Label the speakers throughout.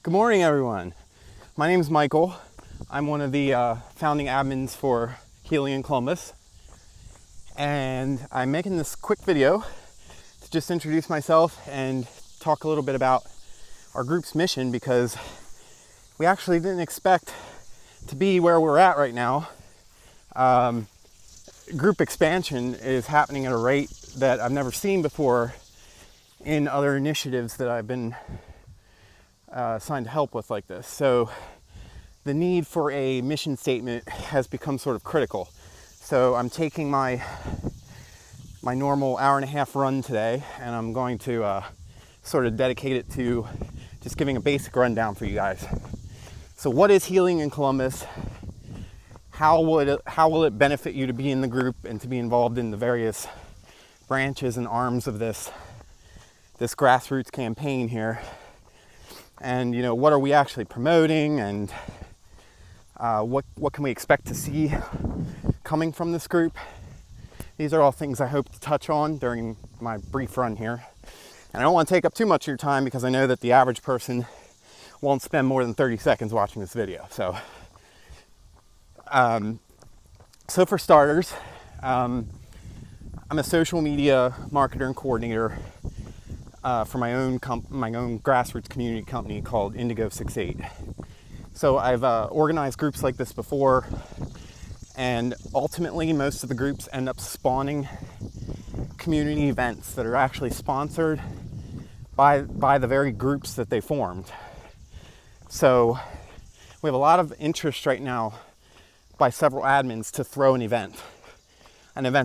Speaker 1: Good morning, everyone. My name is Michael. I'm one of the founding admins for Healing in Columbus. And I'm making this quick video to just introduce myself and talk a little bit about our group's mission, because we actually didn't expect to be where we're at right now. Group expansion is happening at a rate that I've never seen before in other initiatives that I've been assigned to help with like this. So the need for a mission statement has become sort of critical. So I'm taking my normal hour and a half run today, and I'm going to sort of dedicate it to just giving a basic rundown for you guys. So what is Healing in Columbus? How will it benefit you to be in the group and to be involved in the various branches and arms of this grassroots campaign here? And what are we actually promoting, and what can we expect to see coming from this group? These are all things I hope to touch on during my brief run here. And I don't want to take up too much of your time, because I know that the average person won't spend more than 30 seconds watching this video. So for starters, I'm a social media marketer and coordinator for my own grassroots community company called Indigo 68. So I've organized groups like this before, and ultimately most of the groups end up spawning community events that are actually sponsored by the very groups that they formed. So we have a lot of interest right now by several admins to throw an event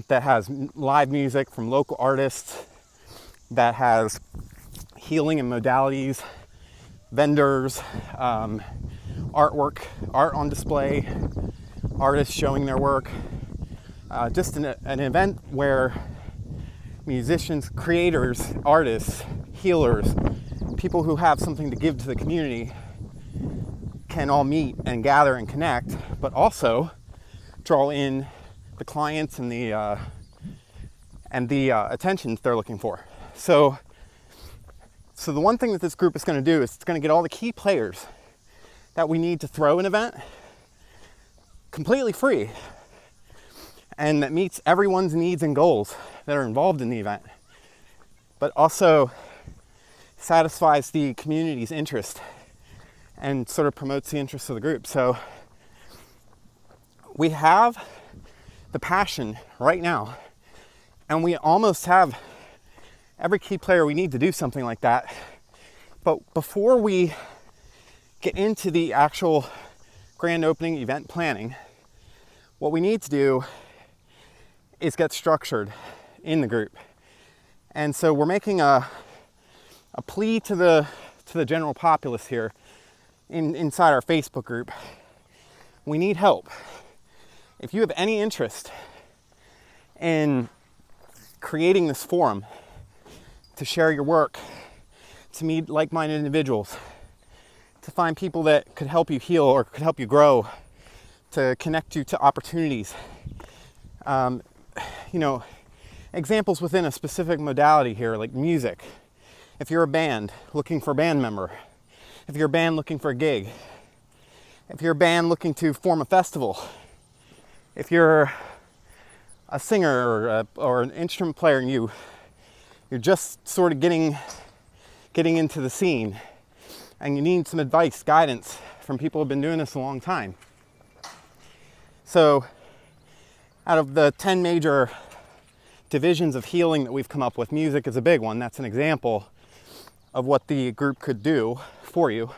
Speaker 1: that has live music from local artists, that has healing and modalities, vendors, artwork, art on display, artists showing their work, just an event where musicians, creators, artists, healers, people who have something to give to the community can all meet and gather and connect, but also draw in the clients and the attentions they're looking for. So the one thing that this group is going to do is it's going to get all the key players that we need to throw an event completely free, and that meets everyone's needs and goals that are involved in the event, but also satisfies the community's interest and sort of promotes the interests of the group. So we have the passion right now, and we almost have every key player we need to do something like that. But before we get into the actual grand opening event planning, what we need to do is get structured in the group. And so we're making a plea to the general populace here inside our Facebook group. We need help. If you have any interest in creating this forum to share your work, to meet like-minded individuals, to find people that could help you heal or could help you grow, to connect you to opportunities, examples within a specific modality here, like music. If you're a band looking for a band member, if you're a band looking for a gig, if you're a band looking to form a festival, if you're a singer or an instrument player and you're just sort of getting into the scene, and you need some advice, guidance from people who have been doing this a long time. So out of the 10 major divisions of healing that we've come up with, music is a big one. That's an example of what the group could do for you.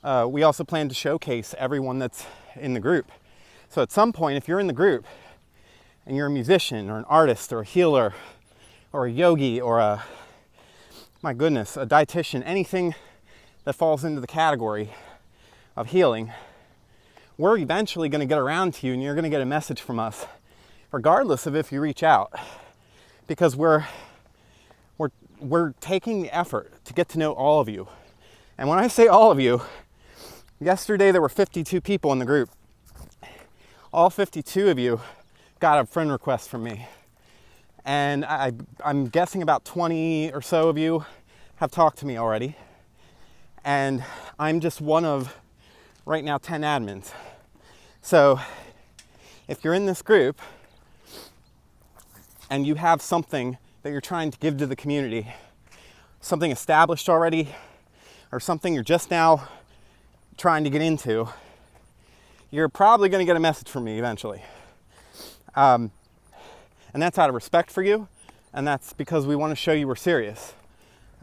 Speaker 1: We also plan to showcase everyone that's in the group. So at some point, if you're in the group and you're a musician or an artist or a healer or a yogi or a dietitian, anything that falls into the category of healing, we're eventually going to get around to you, and you're going to get a message from us, regardless of if you reach out, because we're taking the effort to get to know all of you. And when I say all of you, yesterday there were 52 people in the group. All 52 of you got a friend request from me. And I'm guessing about 20 or so of you have talked to me already. And I'm just one of, right now, 10 admins. So if you're in this group and you have something that you're trying to give to the community, something established already, or something you're just now trying to get into, you're probably going to get a message from me eventually. And that's out of respect for you, and that's because we want to show you we're serious.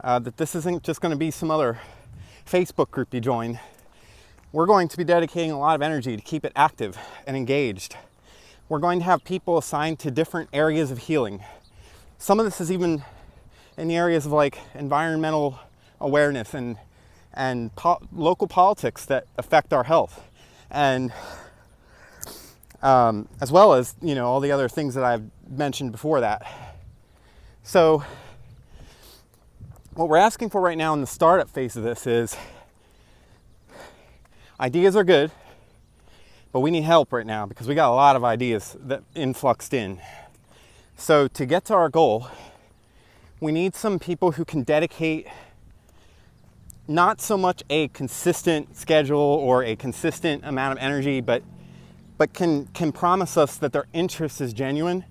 Speaker 1: That this isn't just going to be some other Facebook group you join. We're going to be dedicating a lot of energy to keep it active and engaged. We're going to have people assigned to different areas of healing. Some of this is even in the areas of like environmental awareness and local politics that affect our health, and as well as, you know, all the other things that I've mentioned before that. So what we're asking for right now in the startup phase of this is, ideas are good, but we need help right now because we got a lot of ideas that influxed in. So to get to our goal, we need some people who can dedicate not so much a consistent schedule or a consistent amount of energy, but can promise us that their interest is genuine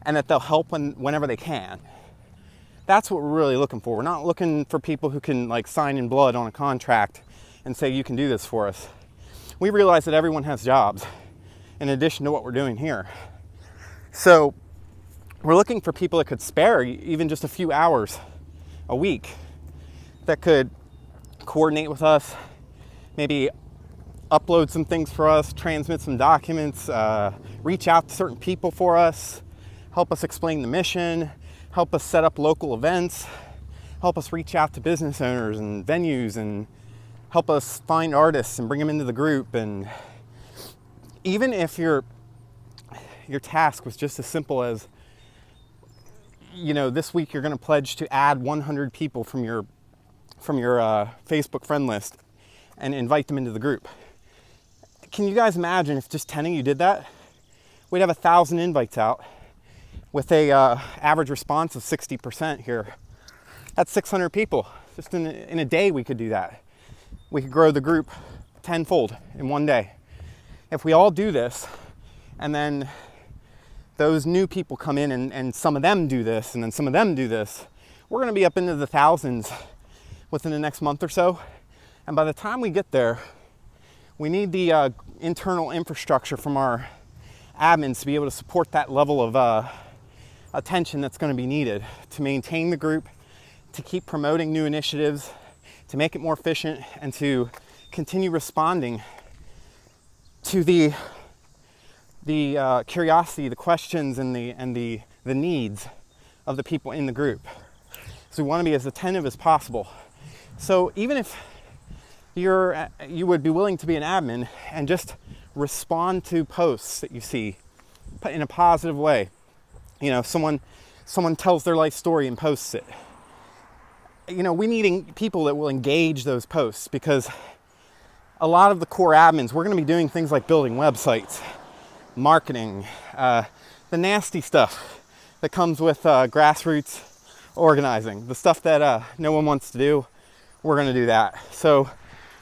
Speaker 1: and that they'll help whenever they can. That's what we're really looking for. We're not looking for people who can like sign in blood on a contract and say, you can do this for us. We realize that everyone has jobs in addition to what we're doing here. So we're looking for people that could spare even just a few hours a week, that could coordinate with us, maybe upload some things for us, transmit some documents, reach out to certain people for us, help us explain the mission, help us set up local events, help us reach out to business owners and venues, and help us find artists and bring them into the group. And even if your task was just as simple as, you know, this week you're going to pledge to add 100 people from your Facebook friend list and invite them into the group. Can you guys imagine if just 10 of you did that? We'd have 1,000 invites out with a average response of 60% here. That's 600 people. Just in a day we could do that. We could grow the group tenfold in one day. If we all do this, and then those new people come in and some of them do this, and then some of them do this, we're going to be up into the thousands within the next month or so. And by the time we get there, we need the internal infrastructure from our admins to be able to support that level of attention that's going to be needed to maintain the group, to keep promoting new initiatives, to make it more efficient, and to continue responding to the curiosity, the questions, and the needs of the people in the group. So we want to be as attentive as possible. So even if you would be willing to be an admin and just respond to posts that you see in a positive way. You know, someone tells their life story and posts it. You know, we need people that will engage those posts, because a lot of the core admins, we're going to be doing things like building websites, marketing, the nasty stuff that comes with grassroots organizing, the stuff that no one wants to do. We're going to do that. So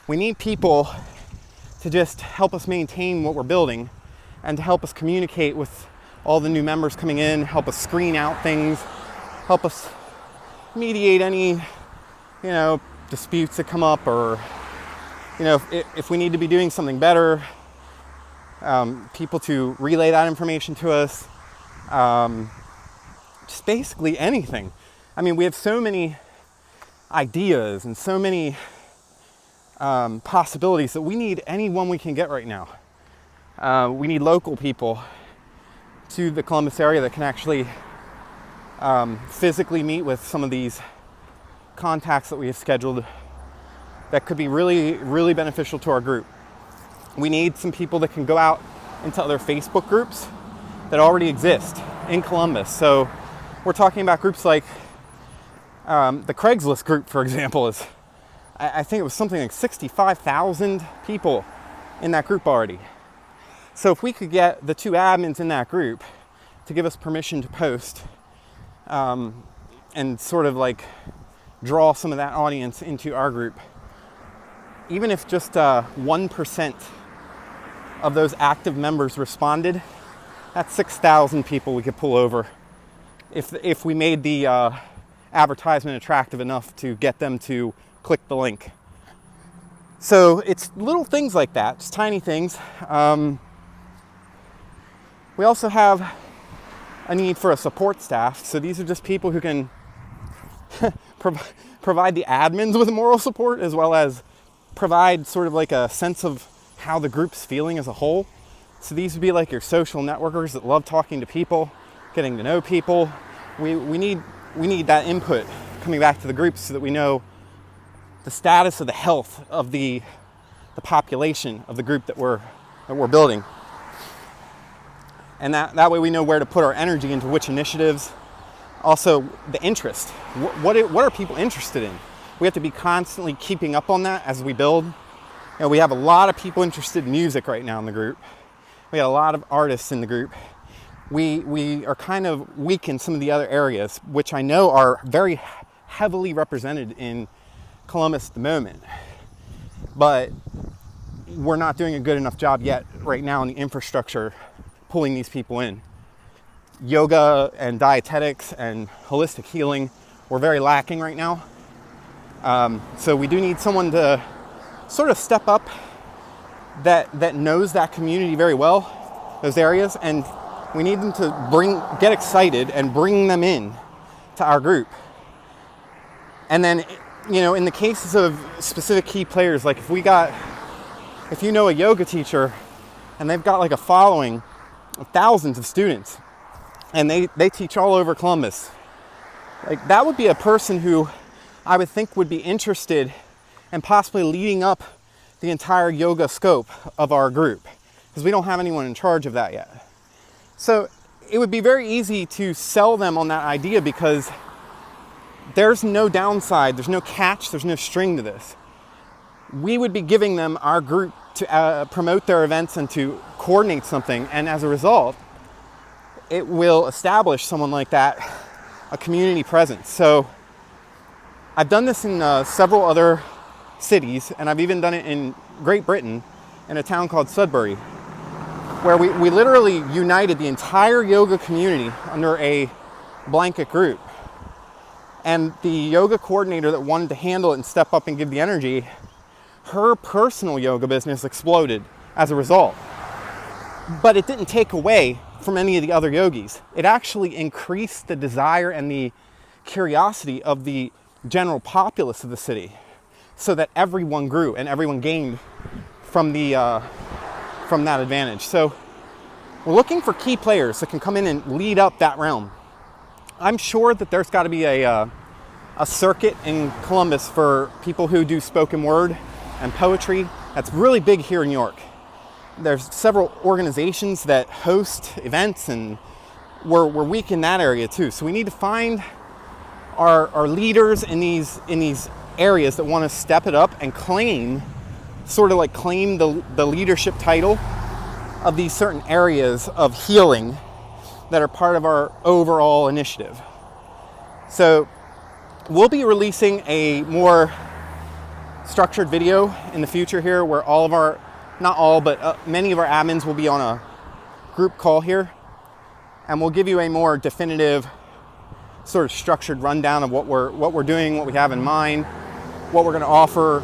Speaker 1: we need people to just help us maintain what we're building and to help us communicate with all the new members coming in, help us screen out things, help us mediate any, disputes that come up, or, if we need to be doing something better, people to relay that information to us, just basically anything. I mean, we have so many ideas and so many possibilities that we need anyone we can get right now. We need local people to the Columbus area that can actually physically meet with some of these contacts that we have scheduled that could be really, really beneficial to our group. We need some people that can go out into other Facebook groups that already exist in Columbus. So we're talking about groups like the Craigslist group, for example, is I think it was something like 65,000 people in that group already. So if we could get the two admins in that group to give us permission to post and sort of like draw some of that audience into our group, even if just 1% of those active members responded, that's 6,000 people we could pull over if we made the advertisement attractive enough to get them to click the link. So it's little things like that, just tiny things. We also have a need for a support staff. So these are just people who can provide the admins with moral support, as well as provide sort of like a sense of how the group's feeling as a whole. So these would be like your social networkers that love talking to people, getting to know people. We need that input coming back to the group so that we know the status of the health of the population of the group that we're building. And that way we know where to put our energy into which initiatives. Also, the interest. What are people interested in? We have to be constantly keeping up on that as we build. You know, we have a lot of people interested in music right now in the group. We got a lot of artists in the group. We are kind of weak in some of the other areas, which I know are very heavily represented in Columbus at the moment. But we're not doing a good enough job yet right now in the infrastructure pulling these people in. Yoga and dietetics and holistic healing, we're very lacking right now. So we do need someone to sort of step up that knows that community very well, those areas, and we need them to get excited and bring them in to our group. And then, you know, in the cases of specific key players, like if you know a yoga teacher and they've got like a following of thousands of students and they teach all over Columbus, like that would be a person who I would think would be interested in possibly leading up the entire yoga scope of our group, because we don't have anyone in charge of that yet. So it would be very easy to sell them on that idea, because there's no downside, there's no catch, there's no string to this. We would be giving them our group to promote their events and to coordinate something, and as a result, it will establish someone like that a community presence. So I've done this in several other cities, and I've even done it in Great Britain in a town called Sudbury, where we literally united the entire yoga community under a blanket group. And the yoga coordinator that wanted to handle it and step up and give the energy, her personal yoga business exploded as a result. But it didn't take away from any of the other yogis. It actually increased the desire and the curiosity of the general populace of the city, so that everyone grew and everyone gained from that advantage. So we're looking for key players that can come in and lead up that realm. I'm sure that there's got to be a circuit in Columbus for people who do spoken word and poetry. That's really big here in York. There's several organizations that host events, and we're weak in that area too. So we need to find our leaders in these areas that want to step it up and claim the leadership title of these certain areas of healing that are part of our overall initiative. So we'll be releasing a more structured video in the future here, where all of our, not all, but many of our admins will be on a group call here, and we'll give you a more definitive sort of structured rundown of what we're doing, what we have in mind, what we're going to offer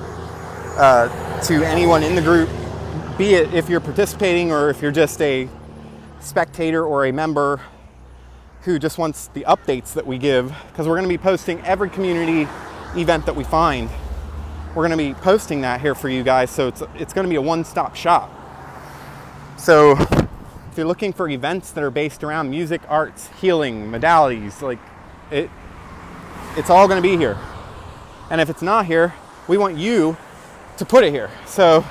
Speaker 1: to anyone in the group, be it if you're participating or if you're just a spectator or a member who just wants the updates that we give, because we're going to be posting every community event that we find. We're going to be posting that here for you guys, so it's going to be a one-stop shop. So if you're looking for events that are based around music, arts, healing, modalities, like it's all going to be here. And if it's not here, we want you to put it here. So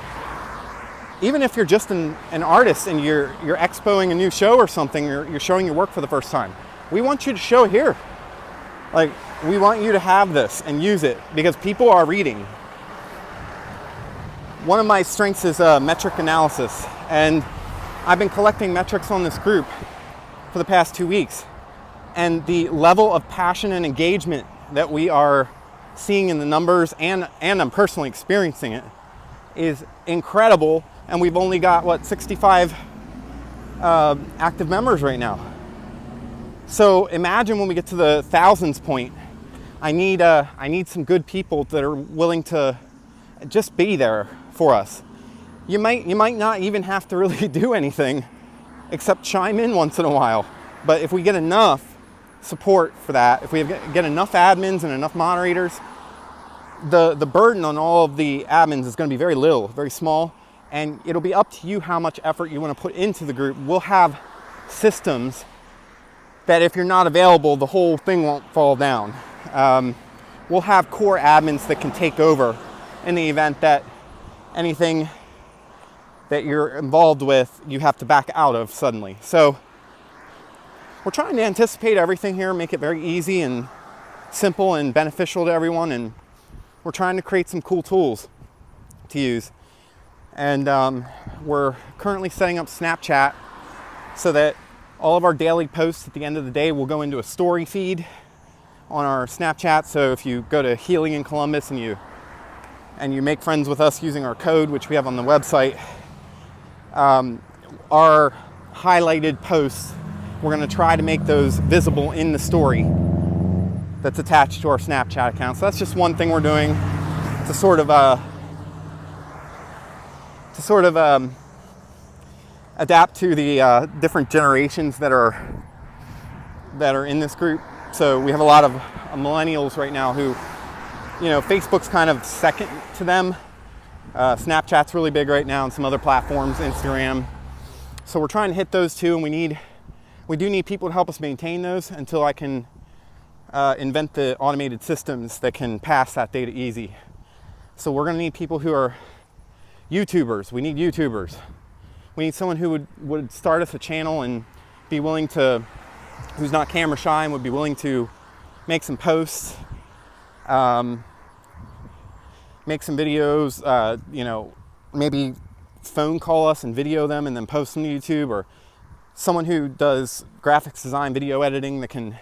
Speaker 1: even if you're just an artist and you're expoing a new show or something, you're showing your work for the first time, we want you to show it here. Like, we want you to have this and use it, because people are reading. One of my strengths is metric analysis, and I've been collecting metrics on this group for the past 2 weeks, and the level of passion and engagement that we are seeing in the numbers, and I'm personally experiencing it, is incredible, and we've only got 65 active members right now. So imagine when we get to the thousands point. I need some good people that are willing to just be there for us. You might not even have to really do anything except chime in once in a while. But if we get enough support for that, if we get enough admins and enough moderators, the burden on all of the admins is going to be very little, very small, and it'll be up to you how much effort you want to put into the group. We'll have systems that if you're not available, the whole thing won't fall down. We'll have core admins that can take over in the event that anything that you're involved with, you have to back out of suddenly. So we're trying to anticipate everything here, make it very easy and simple and beneficial to everyone, and we're trying to create some cool tools to use. And we're currently setting up Snapchat so that all of our daily posts at the end of the day will go into a story feed on our Snapchat. So if you go to Healing in Columbus and you make friends with us using our code, which we have on the website, our highlighted posts, we're going to try to make those visible in the story that's attached to our Snapchat account. So that's just one thing we're doing to sort of adapt to the different generations that are in this group. So we have a lot of millennials right now who, Facebook's kind of second to them. Snapchat's really big right now, and some other platforms, Instagram. So we're trying to hit those two, and we do need people to help us maintain those until I can invent the automated systems that can pass that data easy. So we're going to need people who are YouTubers. We need YouTubers. We need someone who would start us a channel and be willing to, who's not camera shy and would be willing to make some posts, make some videos, maybe phone call us and video them and then post them to YouTube, or someone who does graphics design, video editing, that can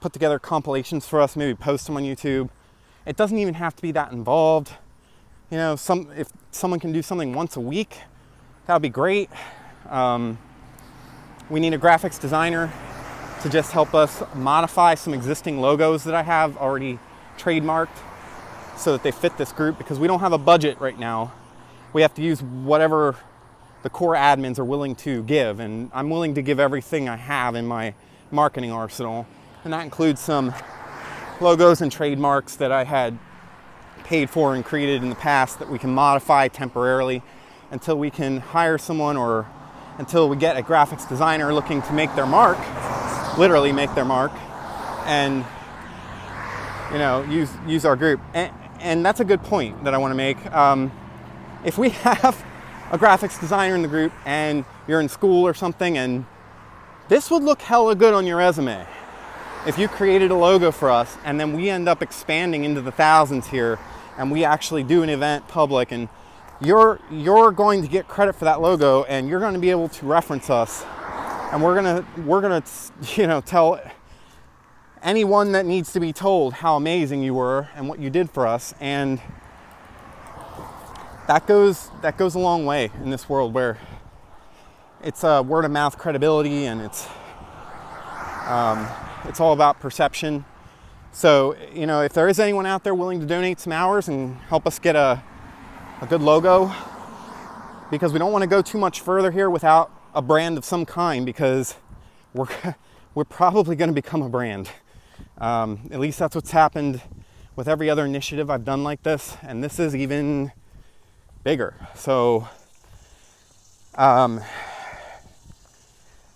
Speaker 1: put together compilations for us, maybe post them on YouTube. It doesn't even have to be that involved. If someone can do something once a week, that would be great. We need a graphics designer to just help us modify some existing logos that I have already trademarked so that they fit this group, because we don't have a budget right now. We have to use whatever the core admins are willing to give, and I'm willing to give everything I have in my marketing arsenal, and that includes some logos and trademarks that I had paid for and created in the past that we can modify temporarily until we can hire someone, or until we get a graphics designer looking to make their mark, literally make their mark, and use our group. And that's a good point that I want to make. If we have a graphics designer in the group and you're in school or something, and this would look hella good on your resume if you created a logo for us, and then we end up expanding into the thousands here, and we actually do an event public, and you're going to get credit for that logo, and you're going to be able to reference us, and we're gonna tell anyone that needs to be told how amazing you were and what you did for us. And that goes a long way in this world where it's a word of mouth credibility, and it's all about perception. So if there is anyone out there willing to donate some hours and help us get a good logo, because we don't want to go too much further here without a brand of some kind, because we're probably going to become a brand. At least that's what's happened with every other initiative I've done like this, and this is even bigger. So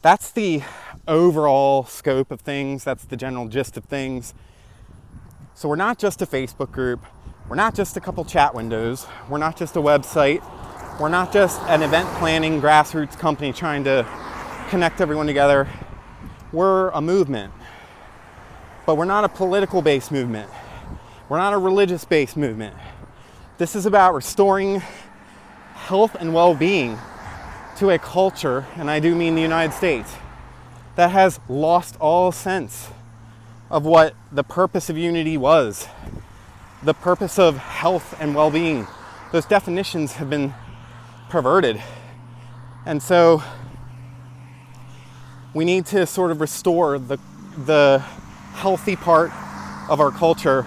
Speaker 1: that's the overall scope of things. That's the general gist of things. So we're not just a Facebook group. We're not just a couple chat windows. We're not just a website. We're not just an event planning grassroots company trying to connect everyone together. We're a movement. But we're not a political-based movement. We're not a religious-based movement. This is about restoring health and well-being to a culture, and I do mean the United States, that has lost all sense of what the purpose of unity was, the purpose of health and well-being, those definitions have been perverted. And so we need to sort of restore the healthy part of our culture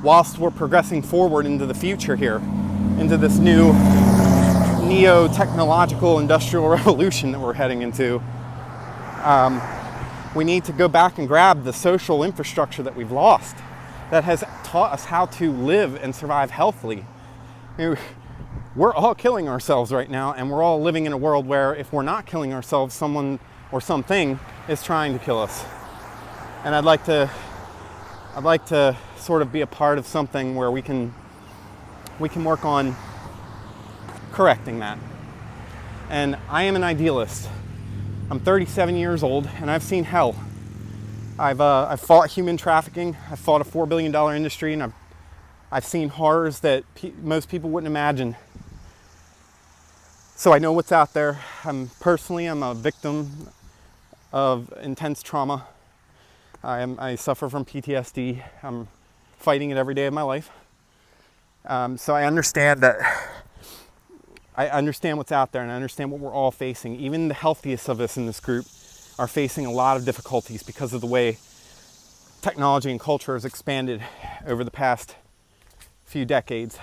Speaker 1: whilst we're progressing forward into the future here, into this new neo-technological industrial revolution that we're heading into. We need to go back and grab the social infrastructure that we've lost that has taught us how to live and survive healthily. We're all killing ourselves right now, and we're all living in a world where if we're not killing ourselves, someone or something is trying to kill us. And I'd like to sort of be a part of something where we can work on correcting that. And I am an idealist. I'm 37 years old, and I've seen hell. I've fought human trafficking. I've fought a $4 billion industry, and I've seen horrors that most people wouldn't imagine. So I know what's out there. I'm a victim of intense trauma. I suffer from PTSD. I'm fighting it every day of my life. So I understand what's out there, and I understand what we're all facing. Even the healthiest of us in this group are facing a lot of difficulties because of the way technology and culture has expanded over the past few decades.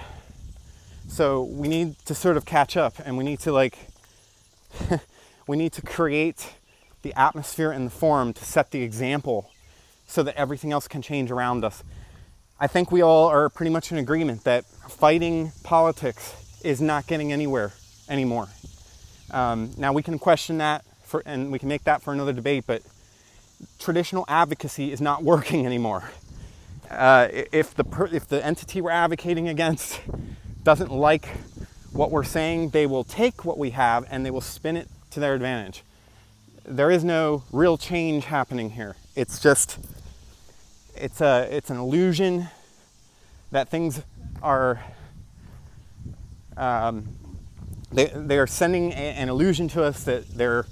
Speaker 1: So we need to sort of catch up, and we need to we need to create the atmosphere and the forum to set the example so that everything else can change around us. I think we all are pretty much in agreement that fighting politics is not getting anywhere anymore. Now we can question that and we can make that for another debate, but traditional advocacy is not working anymore. If the entity we're advocating against doesn't like what we're saying, they will take what we have and they will spin it to their advantage. There is no real change happening here. It's just, it's an illusion that things are, they are sending an illusion to us that they're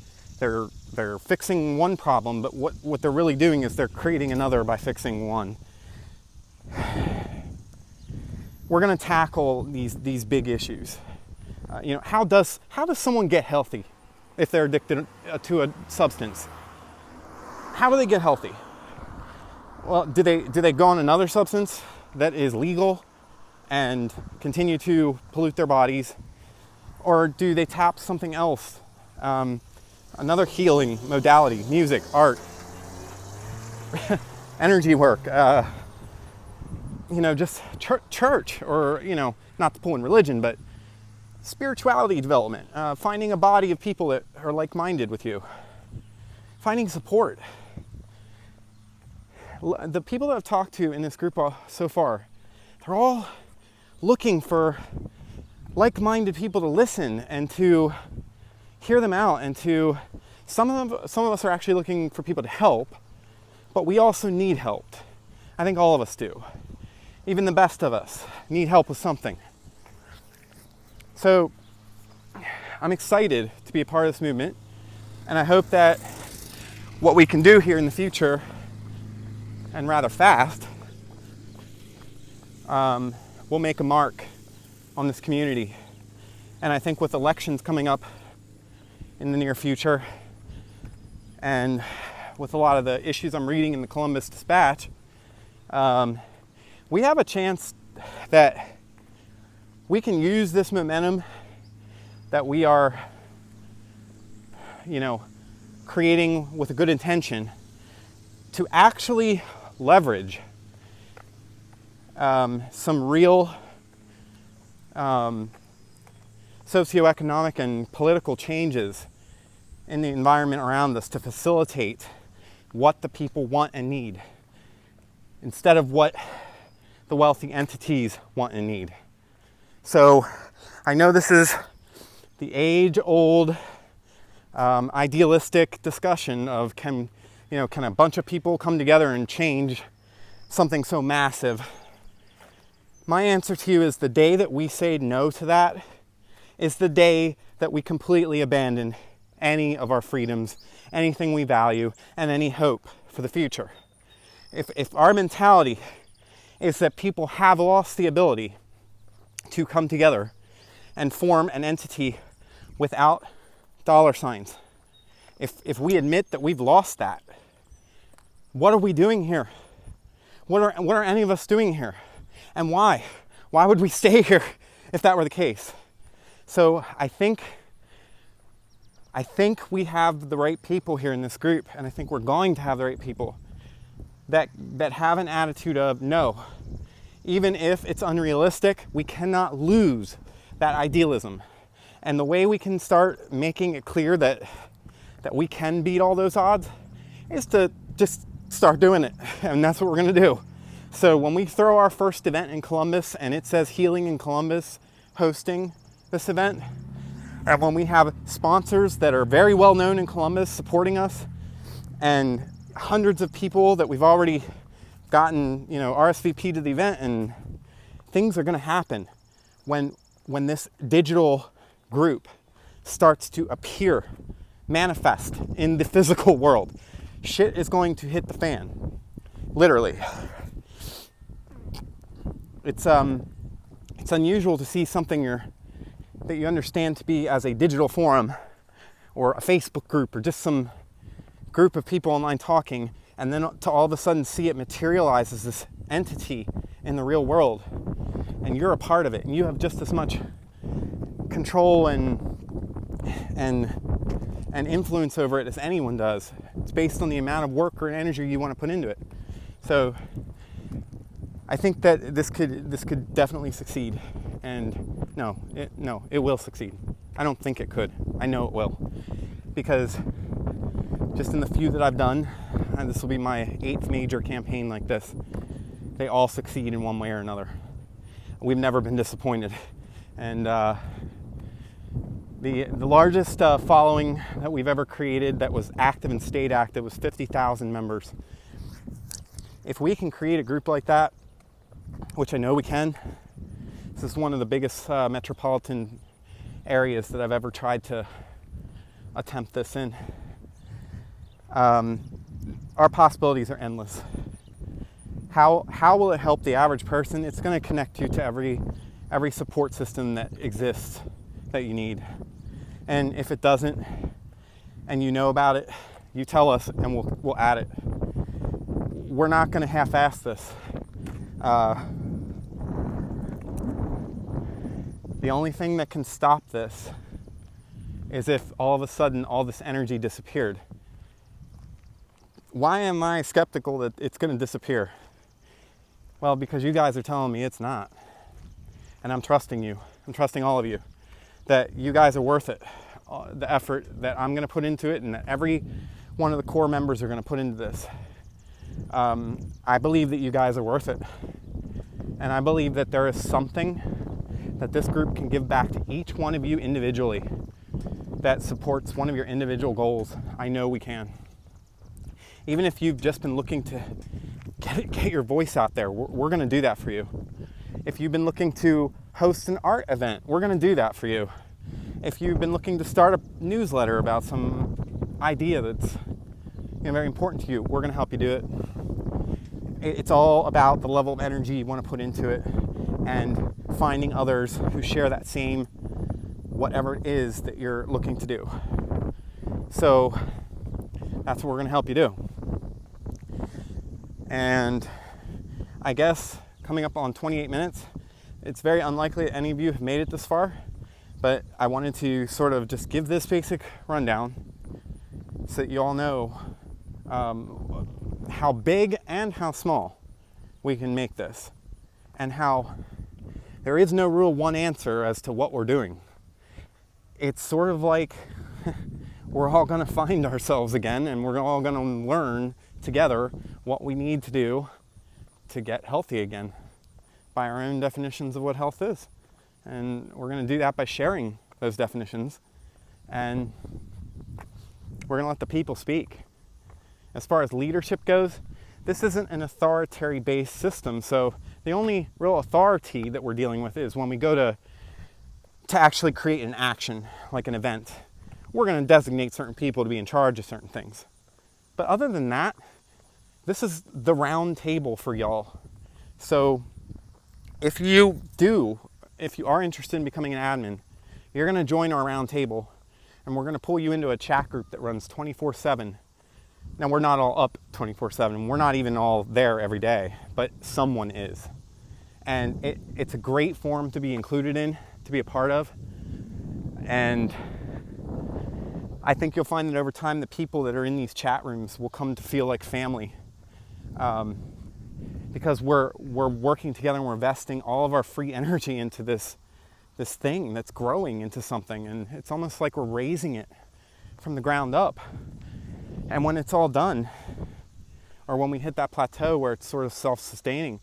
Speaker 1: fixing one problem, but what they're really doing is they're creating another by fixing one. We're going to tackle these big issues. How does someone get healthy if they're addicted to a substance? How do they get healthy? Well, do they go on another substance that is legal and continue to pollute their bodies, or do they tap something else? Another healing modality, music, art, energy work, just church, or, not to pull in religion, but spirituality development, finding a body of people that are like-minded with you, finding support. The people that I've talked to in this group so far, they're all looking for like-minded people to listen and to hear them out, and to some of us are actually looking for people to help, but we also need help. I think all of us do. Even the best of us need help with something. So I'm excited to be a part of this movement, and I hope that what we can do here in the future, and rather fast, will make a mark on this community. And I think with elections coming up in the near future, and with a lot of the issues I'm reading in the Columbus Dispatch, we have a chance that we can use this momentum that we are, creating with a good intention to actually leverage some real socioeconomic and political changes in the environment around us to facilitate what the people want and need, instead of what the wealthy entities want and need. So I know this is the age-old idealistic discussion of can a bunch of people come together and change something so massive. My answer to you is the day that we say no to that is the day that we completely abandon any of our freedoms, anything we value, and any hope for the future. If our mentality is that people have lost the ability to come together and form an entity without dollar signs. If we admit that we've lost that, what are we doing here? What are any of us doing here? And why? Why would we stay here if that were the case? So I think we have the right people here in this group, and I think we're going to have the right people that have an attitude of no. Even if it's unrealistic, we cannot lose that idealism. And the way we can start making it clear that we can beat all those odds is to just start doing it. And that's what we're going to do. So when we throw our first event in Columbus and it says Healing in Columbus hosting this event, and when we have sponsors that are very well known in Columbus supporting us, and hundreds of people that we've already gotten, RSVP to the event, and things are going to happen when this digital group starts to appear, manifest in the physical world. Shit is going to hit the fan, literally. It's unusual to see something that you understand to be as a digital forum or a Facebook group or just some group of people online talking, and then to all of a sudden see it materialize as this entity in the real world, and you're a part of it, and you have just as much control and influence over it as anyone does. It's based on the amount of work or energy you want to put into it. So I think that this could definitely succeed, and it will succeed. I don't think it could. I know it will, because just in the few that I've done, and this will be my 8th major campaign like this, they all succeed in one way or another. We've never been disappointed. And the largest following that we've ever created that was active and stayed active was 50,000 members. If we can create a group like that, which I know we can, this is one of the biggest metropolitan areas that I've ever tried to attempt this in. Our possibilities are endless. How will it help the average person? It's going to connect you to every support system that exists that you need. And if it doesn't, and you know about it, you tell us and we'll add it. We're not going to half-ass this. The only thing that can stop this is if all of a sudden all this energy disappeared. Why am I skeptical that it's going to disappear? Well, because you guys are telling me it's not. And I'm trusting you. I'm trusting all of you that you guys are worth it. The effort that I'm going to put into it, and that every one of the core members are going to put into this. I believe that you guys are worth it. And I believe that there is something that this group can give back to each one of you individually that supports one of your individual goals. I know we can. Even if you've just been looking to get your voice out there, we're going to do that for you. If you've been looking to host an art event, we're going to do that for you. If you've been looking to start a newsletter about some idea that's very important to you, we're going to help you do it. It's all about the level of energy you want to put into it and finding others who share that same whatever it is that you're looking to do. So that's what we're going to help you do. And I guess coming up on 28 minutes, it's very unlikely that any of you have made it this far, but I wanted to sort of just give this basic rundown so that you all know how big and how small we can make this, and how there is no real one answer as to what we're doing. It's sort of like we're all going to find ourselves again, and we're all going to learn together what we need to do to get healthy again by our own definitions of what health is. And we're going to do that by sharing those definitions, and we're going to let the people speak. As far as leadership goes, this isn't an authority-based system, so the only real authority that we're dealing with is when we go to actually create an action, like an event. We're going to designate certain people to be in charge of certain things. But other than that, this is the round table for y'all. So if you do if you are interested in becoming an admin, you're going to join our round table, and we're going to pull you into a chat group that runs 24/7. Now, we're not all up 24/7. We're not even all there every day, but someone is. And it's a great forum to be included in, to be a part of. And I think you'll find that over time, the people that are in these chat rooms will come to feel like family. Because we're working together and we're investing all of our free energy into this thing that's growing into something. And it's almost like we're raising it from the ground up. And when it's all done, or when we hit that plateau where it's sort of self-sustaining,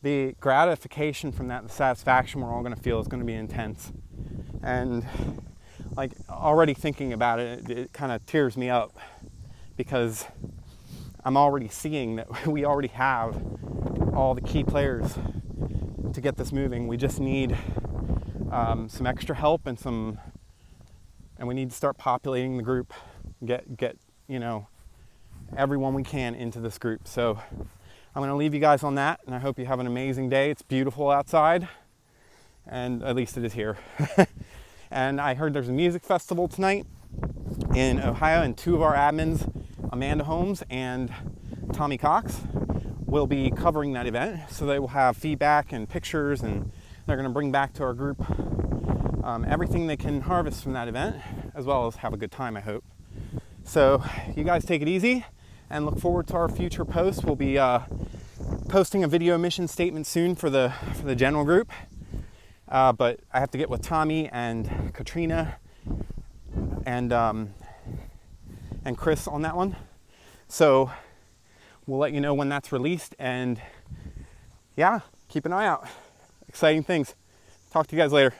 Speaker 1: the gratification from that, the satisfaction we're all going to feel is going to be intense. And like already thinking about it, it kind of tears me up, because I'm already seeing that we already have all the key players to get this moving. We just need some extra help and we need to start populating the group, get everyone we can into this group. So I'm going to leave you guys on that, and I hope you have an amazing day. It's beautiful outside, and at least it is here. And I heard there's a music festival tonight in Ohio, and two of our admins, Amanda Holmes and Tommy Cox, will be covering that event. So they will have feedback and pictures, and they're going to bring back to our group everything they can harvest from that event, as well as have a good time, I hope. So you guys take it easy and look forward to our future posts. We'll be posting a video mission statement soon for the general group. But I have to get with Tommy and Katrina and Chris on that one. So we'll let you know when that's released, and yeah, keep an eye out. Exciting things. Talk to you guys later.